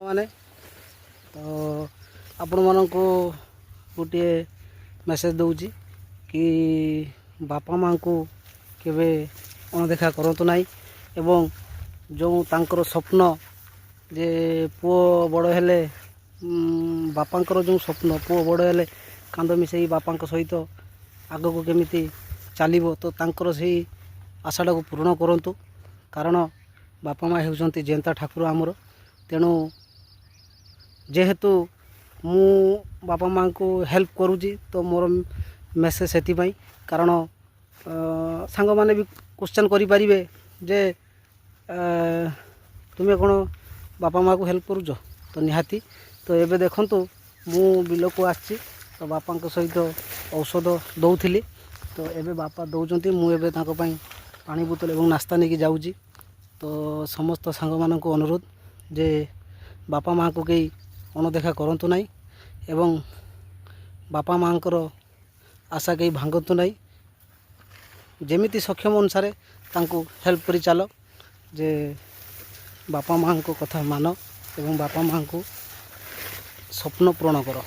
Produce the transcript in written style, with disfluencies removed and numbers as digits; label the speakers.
Speaker 1: ମାନେ ତ ଆପଣମାନଙ୍କୁ ଗୋଟିଏ ମେସେଜ ଦେଉଛି କି ବାପା ମାଆଙ୍କୁ କେବେ ଅଣଦେଖା କରନ୍ତୁ ନାହିଁ ଏବଂ ଯେଉଁ ତାଙ୍କର ସ୍ୱପ୍ନ ଯେ ପୁଅ ବଡ଼ ହେଲେ ବାପାଙ୍କର ଯେଉଁ ସ୍ୱପ୍ନ ପୁଅ ବଡ଼ ହେଲେ କାନ୍ଦ ମିଶାଇ ବାପାଙ୍କ ସହିତ ଆଗକୁ କେମିତି ଚାଲିବ ତ ତାଙ୍କର ସେଇ ଆଶାଟାକୁ ପୂରଣ କରନ୍ତୁ। କାରଣ ବାପା ମାଆ ହେଉଛନ୍ତି ଜେନ୍ତା ଠାକୁର ଆମର। ତେଣୁ ଯେହେତୁ ମୁଁ ବାପା ମାଆଙ୍କୁ ହେଲ୍ପ କରୁଛି ତ ମୋର ମେସେଜ ସେଥିପାଇଁ। କାରଣ ସାଙ୍ଗମାନେ ବି କ୍ୱେଶ୍ଚନ୍ କରିପାରିବେ ଯେ ତୁମେ କ'ଣ ବାପା ମାଆକୁ ହେଲ୍ପ କରୁଛ? ତ ନିହାତି। ତ ଏବେ ଦେଖନ୍ତୁ ମୁଁ ବିଲକୁ ଆସିଛି ତ ବାପାଙ୍କ ସହିତ ଔଷଧ ଦେଉଥିଲି। ତ ଏବେ ବାପା ଦେଉଛନ୍ତି, ମୁଁ ଏବେ ତାଙ୍କ ପାଇଁ ପାଣି ବୋତଲ ଏବଂ ନାସ୍ତା ନେଇକି ଯାଉଛି। ତ ସମସ୍ତ ସାଙ୍ଗମାନଙ୍କୁ ଅନୁରୋଧ ଯେ ବାପା ମାଆଙ୍କୁ କେହି ଅଣଦେଖା କରନ୍ତୁ ନାହିଁ ଏବଂ ବାପା ମାଆଙ୍କର ଆଶା କେହି ଭାଙ୍ଗନ୍ତୁ ନାହିଁ। ଯେମିତି ସକ୍ଷମ ଅନୁସାରେ ତାଙ୍କୁ ହେଲ୍ପ କରି ଚାଲ ଯେ ବାପା ମାଆଙ୍କ କଥା ମାନ ଏବଂ ବାପା ମାଆଙ୍କୁ ସ୍ୱପ୍ନ ପୂରଣ କର।